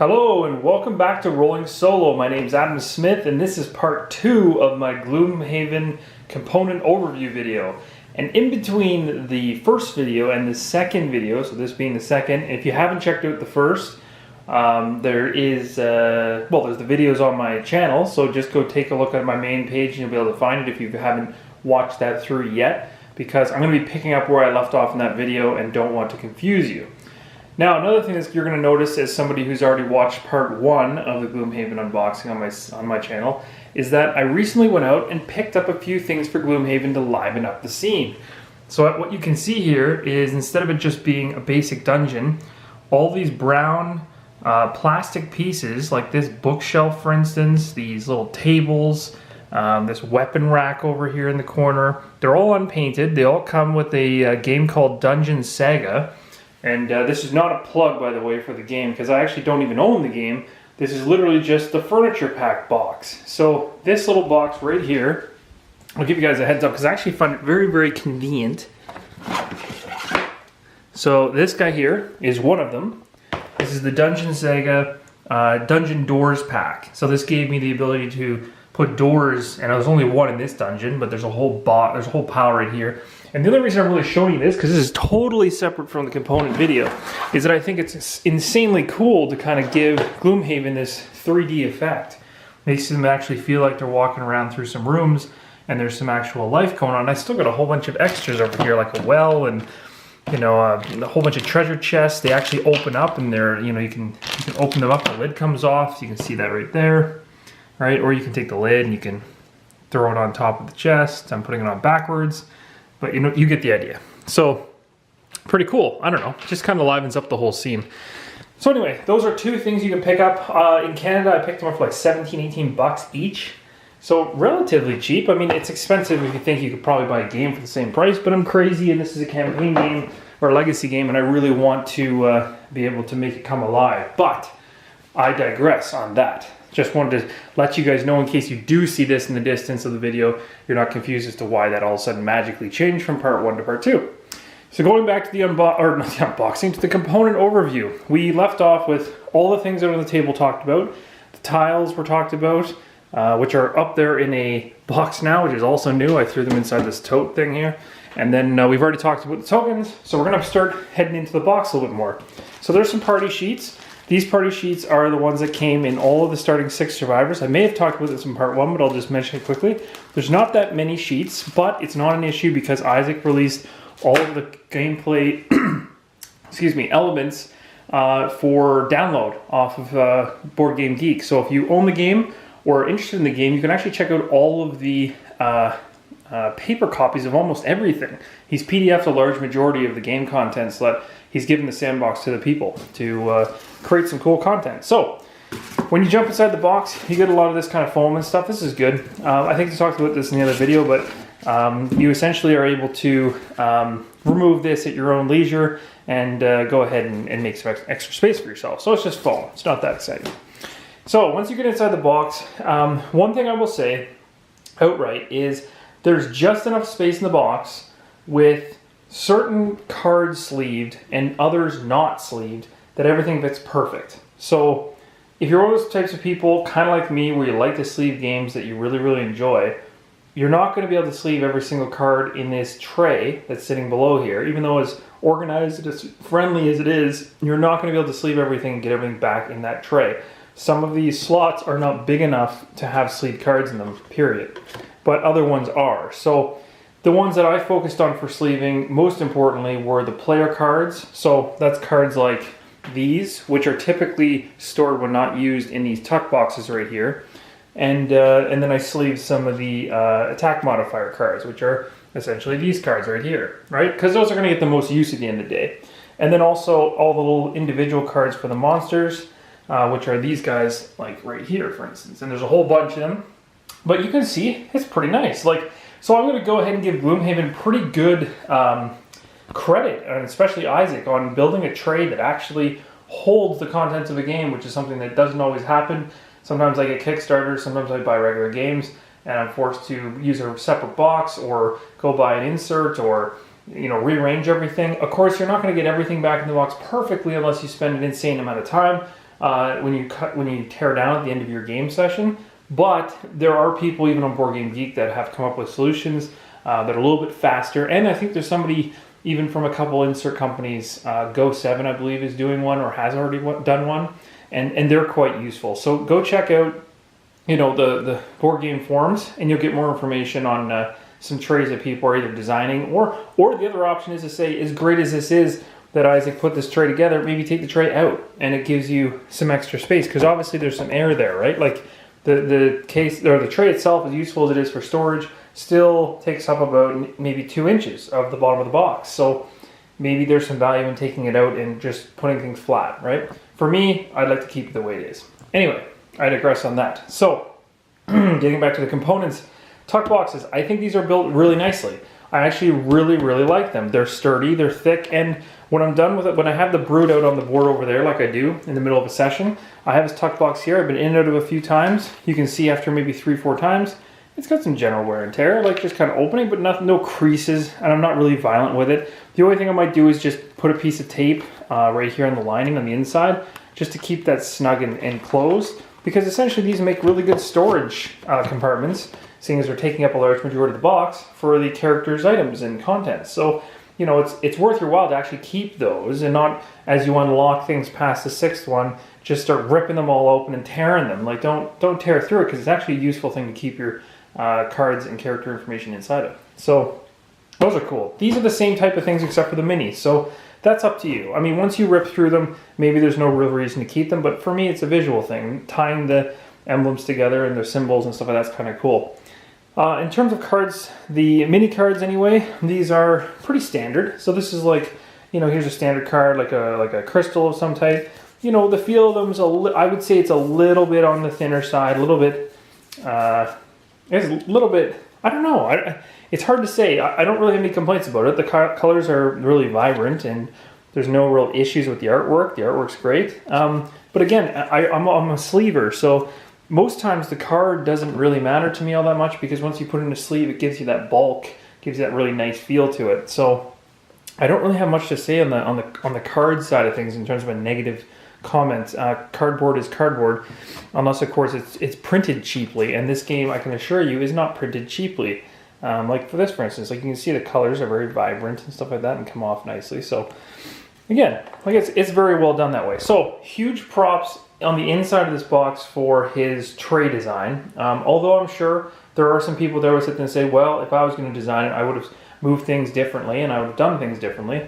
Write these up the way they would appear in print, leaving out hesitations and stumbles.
Hello and welcome back to Rolling Solo. My name's Adam Smith and this is part 2 of my Gloomhaven component overview video. And in between the first video and the second video, so this being the second, if you haven't checked out the first, there's the videos on my channel, so just go take a look at my main page and you'll be able to find it if you haven't watched that through yet, because I'm going to be picking up where I left off in that video and don't want to confuse you. Now, another thing that you're going to notice as somebody who's already watched part 1 of the Gloomhaven unboxing on my channel is that I recently went out and picked up a few things for Gloomhaven to liven up the scene. So what you can see here is, instead of it just being a basic dungeon, all these brown plastic pieces, like this bookshelf for instance, these little tables, this weapon rack over here in the corner, they're all unpainted. They all come with a game called Dungeon Saga. And this is not a plug, by the way, for the game, because I actually don't even own the game. This is literally just the furniture pack box. So this little box right here, I'll give you guys a heads up because I actually find it very, very convenient. So this guy here is one of them. This is the Dungeon Saga Dungeon Doors pack. So this gave me the ability to put doors, and there's only one in this dungeon, but there's a whole pile right here. And the other reason I'm really showing you this, because this is totally separate from the component video, is that I think it's insanely cool to kind of give Gloomhaven this 3D effect. Makes them actually feel like they're walking around through some rooms and there's some actual life going on. I still got a whole bunch of extras over here, like a well and a whole bunch of treasure chests. They actually open up, and they're you can open them up. The lid comes off, so you can see that right there, right? Or you can take the lid and you can throw it on top of the chest. I'm putting it on backwards. But you get the idea. So, pretty cool. I don't know, just kind of livens up the whole scene. So anyway, those are two things you can pick up. In Canada, I picked them up for like 17, 18 bucks each. So relatively cheap. I mean, it's expensive if you think you could probably buy a game for the same price, but I'm crazy and this is a campaign game or a legacy game and I really want to be able to make it come alive. But I digress on that. Just wanted to let you guys know, in case you do see this in the distance of the video, you're not confused as to why that all of a sudden magically changed from part 1 to part 2. So going back to the unboxing, to the component overview, we left off with all the things that are on the table talked about. The tiles were talked about, which are up there in a box now, which is also new. I threw them inside this tote thing here. And then we've already talked about the tokens, so we're going to start heading into the box a little bit more. So there's some party sheets. These party sheets are the ones that came in all of the starting 6 survivors. I may have talked about this in part 1, but I'll just mention it quickly. There's not that many sheets, but it's not an issue because Isaac released all of the gameplay elements for download off of Board Game Geek. So if you own the game or are interested in the game, you can actually check out all of the paper copies of almost everything. He's PDF'd a large majority of the game content so that he's given the sandbox to the people to create some cool content. So when you jump inside the box, you get a lot of this kind of foam and stuff. This is good. I think I talked about this in the other video, but you essentially are able to remove this at your own leisure and go ahead and make some extra space for yourself. So it's just foam. It's not that exciting. So once you get inside the box, one thing I will say outright is there's just enough space in the box with certain cards sleeved and others not sleeved that everything fits perfect. So if you're one of those types of people, kind of like me, where you like to sleeve games that you really, really enjoy, you're not going to be able to sleeve every single card in this tray that's sitting below here. Even though as organized, as friendly as it is, you're not going to be able to sleeve everything and get everything back in that tray. Some of these slots are not big enough to have sleeved cards in them, period. But other ones are. So the ones that I focused on for sleeving, most importantly, were the player cards. So that's cards like these, which are typically stored when not used in these tuck boxes right here. And then I sleeved some of the attack modifier cards, which are essentially these cards right here, right? Because those are going to get the most use at the end of the day. And then also all the little individual cards for the monsters, which are these guys, like right here, for instance. And there's a whole bunch of them. But you can see, it's pretty nice. So I'm going to go ahead and give Gloomhaven pretty good credit, and especially Isaac, on building a tray that actually holds the contents of a game, which is something that doesn't always happen. Sometimes I get Kickstarters, sometimes I buy regular games, and I'm forced to use a separate box or go buy an insert or rearrange everything. Of course, you're not going to get everything back in the box perfectly unless you spend an insane amount of time. when you tear down at the end of your game session. But there are people even on Board Game Geek that have come up with solutions that are a little bit faster. And I think there's somebody even from a couple insert companies, Go7 I believe is doing one or has already done one, and they're quite useful. So go check out the board game forums, and you'll get more information on some trays that people are either designing, or the other option is to say, as great as this is that Isaac put this tray together, maybe take the tray out and it gives you some extra space, because obviously there's some air there, right? Like the case or the tray itself, as useful as it is for storage, still takes up about maybe 2 inches of the bottom of the box. So maybe there's some value in taking it out and just putting things flat, right? For me, I'd like to keep it the way it is. Anyway, I digress on that. So getting back to the components, tuck boxes, I think these are built really nicely. I actually really, really like them. They're sturdy, they're thick, and when I'm done with it, when I have the brood out on the board over there, like I do in the middle of a session, I have this tuck box here. I've been in and out of a few times. You can see after maybe 3-4 times, it's got some general wear and tear, like just kind of opening, but no creases, and I'm not really violent with it. The only thing I might do is just put a piece of tape right here on the lining on the inside, just to keep that snug and closed, because essentially these make really good storage compartments, seeing as they're taking up a large majority of the box for the characters' items and contents. So, it's worth your while to actually keep those, and not, as you unlock things past the 6th one, just start ripping them all open and tearing them. Like, don't tear through it, because it's actually a useful thing to keep your cards and character information inside of. So those are cool. These are the same type of things except for the minis. So that's up to you. I mean, once you rip through them, maybe there's no real reason to keep them, but for me, it's a visual thing. Tying the emblems together and their symbols and stuff like that's kind of cool. In terms of cards, the mini cards anyway, these are pretty standard. So this is like, here's a standard card, like a crystal of some type. The feel of them is I would say it's a little bit on the thinner side, a little bit, I don't know. It's hard to say. I don't really have any complaints about it. The colors are really vibrant, and there's no real issues with the artwork. The artwork's great. But again, I'm a sleever, so most times the card doesn't really matter to me all that much, because once you put it in a sleeve, it gives you that bulk, gives you that really nice feel to it. So I don't really have much to say on the card side of things in terms of a negative comment. Cardboard is cardboard, unless of course it's printed cheaply, and this game, I can assure you, is not printed cheaply. Like for this, for instance, like you can see the colors are very vibrant and stuff like that and come off nicely. So again, like it's very well done that way. So huge props on the inside of this box for his tray design. Although I'm sure there are some people that would sit there and say, well, if I was going to design it, I would have moved things differently and I would have done things differently.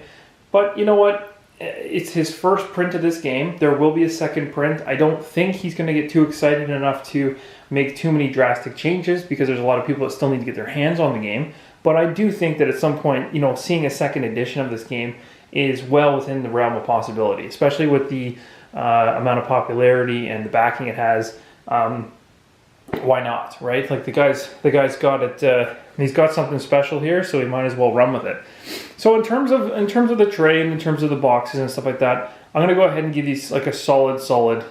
But you know what? It's his first print of this game. There will be a second print. I don't think he's going to get too excited enough to make too many drastic changes, because there's a lot of people that still need to get their hands on the game. But I do think that at some point, seeing a second edition of this game is well within the realm of possibility, especially with the amount of popularity and the backing it has. Why not, right? Like the guy's got it. He's got something special here, so he might as well run with it. So in terms of the tray and in terms of the boxes and stuff like that, I'm gonna go ahead and give these like a solid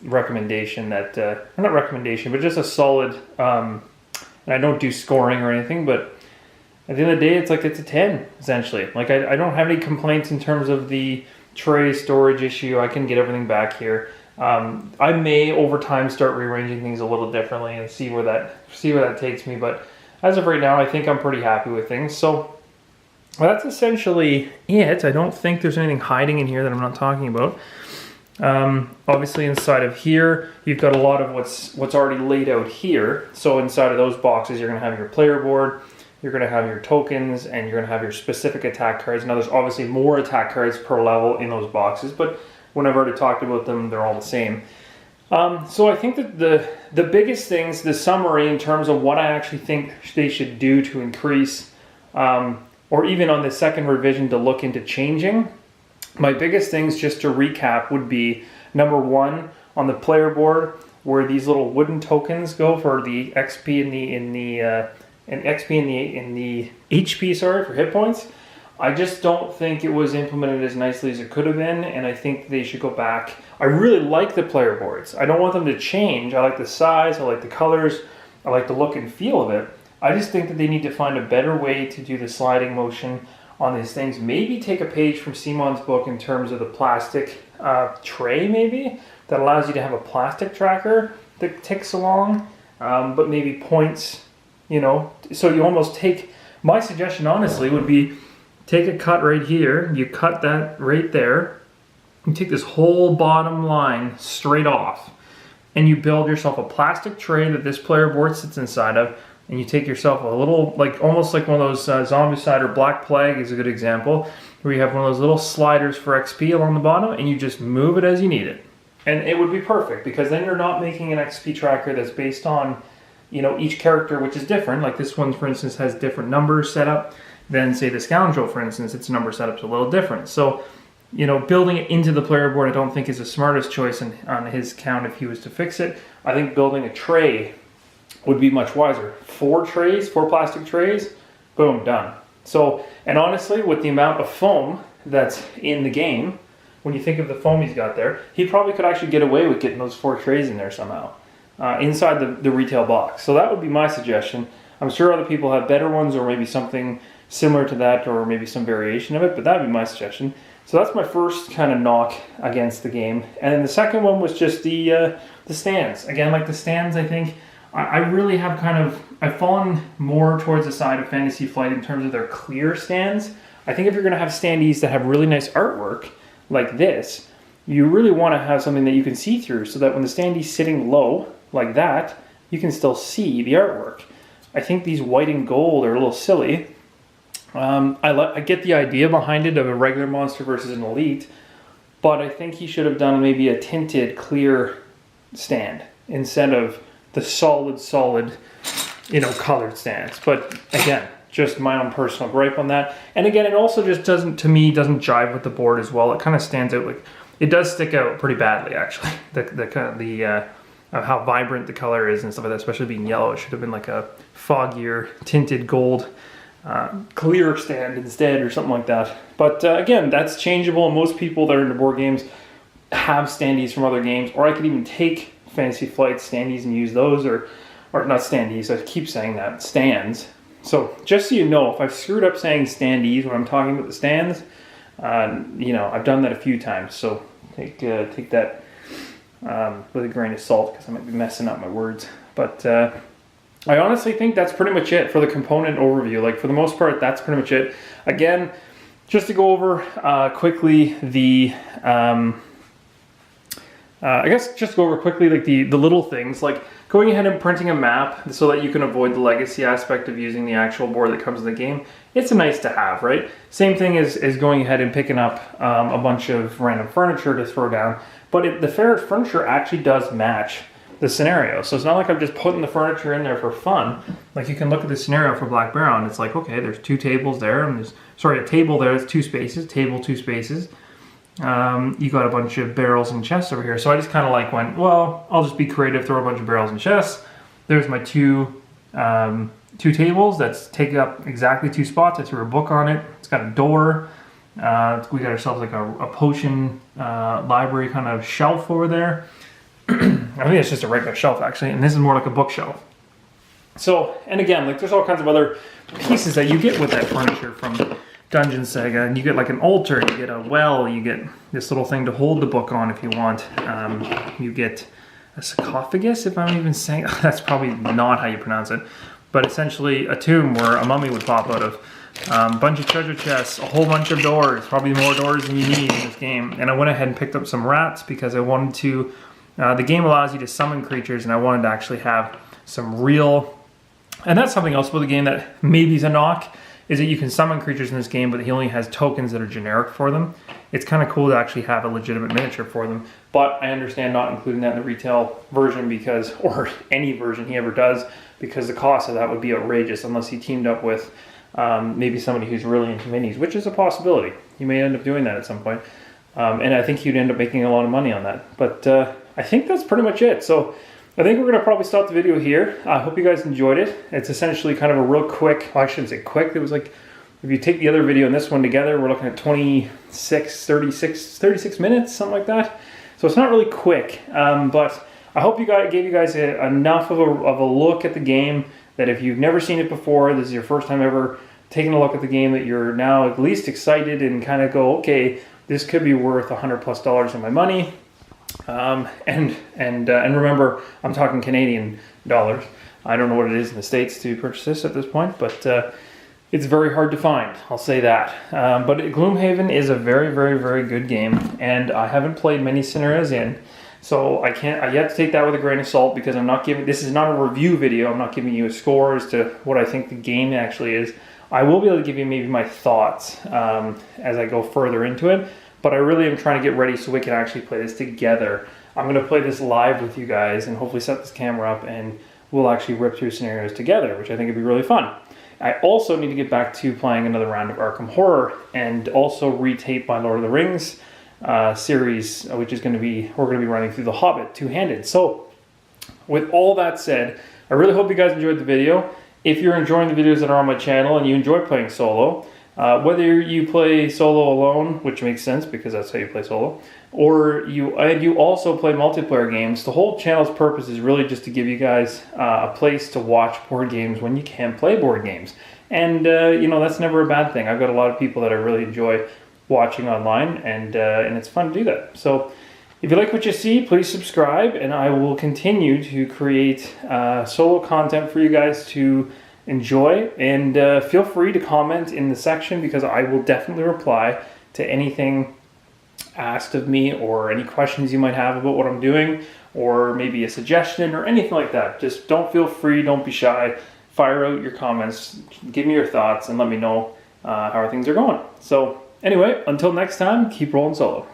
recommendation. That not recommendation, but just a solid. And I don't do scoring or anything, but at the end of the day, it's a 10 essentially. Like I don't have any complaints in terms of the tray storage issue. I can get everything back here. I may over time start rearranging things a little differently and see where that takes me. But as of right now, I think I'm pretty happy with things. So that's essentially it. I don't think there's anything hiding in here that I'm not talking about. Obviously inside of here, you've got a lot of what's already laid out here. So inside of those boxes, you're going to have your player board, you're going to have your tokens, and you're going to have your specific attack cards. Now there's obviously more attack cards per level in those boxes, but when I've already talked about them, they're all the same. So I think that the biggest things, the summary in terms of what I actually think they should do to increase, or even on the second revision to look into changing, my biggest things, just to recap, would be number one, on the player board, where these little wooden tokens go for the XP in the HP, sorry, for hit points. I just don't think it was implemented as nicely as it could have been, and I think they should go back. I really like the player boards. I don't want them to change. I like the size, I like the colors, I like the look and feel of it. I just think that they need to find a better way to do the sliding motion on these things. Maybe take a page from Simon's book in terms of the plastic tray maybe that allows you to have a plastic tracker that ticks along, but maybe points, so you almost take, my suggestion honestly would be take a cut right here, you cut that right there, you take this whole bottom line straight off, and you build yourself a plastic tray that this player board sits inside of, and you take yourself a little, almost like one of those Zombicide or Black Plague is a good example, where you have one of those little sliders for XP along the bottom, and you just move it as you need it. And it would be perfect, because then you're not making an XP tracker that's based on, each character, which is different. Like this one, for instance, has different numbers set up than, say, the Scoundrel, for instance. Its number setup's a little different. So, building it into the player board I don't think is the smartest choice on his count if he was to fix it. I think building a tray would be much wiser. 4 plastic trays, boom, done. So, and honestly, with the amount of foam that's in the game, when you think of the foam he's got there, he probably could actually get away with getting those 4 trays in there somehow, inside the retail box. So that would be my suggestion. I'm sure other people have better ones, or maybe something similar to that, or maybe some variation of it, but that would be my suggestion. So that's my first kind of knock against the game. And then the second one was just the stands. Again, like the stands, I think, I really have I've fallen more towards the side of Fantasy Flight in terms of their clear stands. I think if you're going to have standees that have really nice artwork, like this, you really want to have something that you can see through, so that when the standee's sitting low, like that, you can still see the artwork. I think these white and gold are a little silly. I get the idea behind it of a regular monster versus an elite, but I think he should have done maybe a tinted clear stand instead of the solid, colored stands. But again, just my own personal gripe on that. And again, it also just doesn't jive with the board as well. It kind of stands out, it does stick out pretty badly, actually. Of how vibrant the color is and stuff like that, especially being yellow. It should have been like a foggier, tinted gold clear stand instead, or something like that. But again, that's changeable, and most people that are into board games have standees from other games, or I could even take Fantasy Flight standees and use those, or not standees, I keep saying that, stands. So just so you know, if I've screwed up saying standees when I'm talking about the stands, I've done that a few times, so take that with a grain of salt, because I might be messing up my words. But I honestly think that's pretty much it for the component overview. For the most part, that's pretty much it. Again, just to go over quickly the little things, like going ahead and printing a map so that you can avoid the legacy aspect of using the actual board that comes in the game. It's a nice to have, right? Same thing as going ahead and picking up a bunch of random furniture to throw down, but the furniture actually does match the scenario. So it's not like I'm just putting the furniture in there for fun. Like, you can look at the scenario for Black Barrow, and it's like, okay, there's 2 tables there, and a table there, there's 2 spaces, table, 2 spaces. You got a bunch of barrels and chests over here. So I just kind of went, well, I'll just be creative, throw a bunch of barrels and chests. There's my 2 tables that take up exactly 2 spots. I threw a book on it. It's got a door. We got ourselves a potion library kind of shelf over there. I think it's just a regular shelf, actually, and this is more like a bookshelf. So, and again, there's all kinds of other pieces that you get with that furniture from Dungeon Saga, and you get an altar, you get a well, you get this little thing to hold the book on if you want. You get a sarcophagus, if I'm even saying, that's probably not how you pronounce it, but essentially a tomb where a mummy would pop out of. A bunch of treasure chests, a whole bunch of doors, probably more doors than you need in this game. And I went ahead and picked up some rats because I wanted to, the game allows you to summon creatures, and I wanted to actually have some real, and that's something else about the game that maybe is a knock, is that you can summon creatures in this game, but he only has tokens that are generic for them. It's kind of cool to actually have a legitimate miniature for them, but I understand not including that in the retail version because, or any version he ever does, because the cost of that would be outrageous unless he teamed up with maybe somebody who's really into minis, which is a possibility. You may end up doing that at some point. And I think you'd end up making a lot of money on that. But I think that's pretty much it. So I think we're going to probably stop the video here. I hope you guys enjoyed it. It's essentially kind of a real quick, well, I shouldn't say quick, it was if you take the other video and this one together, we're looking at 36 minutes, something like that. So it's not really quick, but I hope gave you guys enough of a look at the game that if you've never seen it before, this is your first time ever taking a look at the game, that you're now at least excited and kind of go, okay, this could be worth $100+ of my money. And remember, I'm talking Canadian dollars. I don't know what it is in the States to purchase this at this point, but it's very hard to find, I'll say that. But Gloomhaven is a very, very, very good game, and I haven't played many scenarios in, so I have to take that with a grain of salt, because this is not a review video. I'm not giving you a score as to what I think the game actually is. I will be able to give you maybe my thoughts as I go further into it, but I really am trying to get ready so we can actually play this together. I'm going to play this live with you guys and hopefully set this camera up, and we'll actually rip through scenarios together, which I think would be really fun. I also need to get back to playing another round of Arkham Horror, and also retape my Lord of the Rings series, which is we're going to be running through The Hobbit two-handed. So with all that said, I really hope you guys enjoyed the video. If you're enjoying the videos that are on my channel and you enjoy playing solo, whether you play solo alone, which makes sense because that's how you play solo, or you also play multiplayer games, the whole channel's purpose is really just to give you guys a place to watch board games when you can't play board games. And that's never a bad thing. I've got a lot of people that I really enjoy watching online, and it's fun to do that. So if you like what you see, please subscribe, and I will continue to create solo content for you guys to enjoy. And feel free to comment in the section, because I will definitely reply to anything asked of me, or any questions you might have about what I'm doing, or maybe a suggestion or anything like that. Just don't be shy. Fire out your comments, give me your thoughts, and let me know how things are going. So anyway, until next time, keep rolling solo.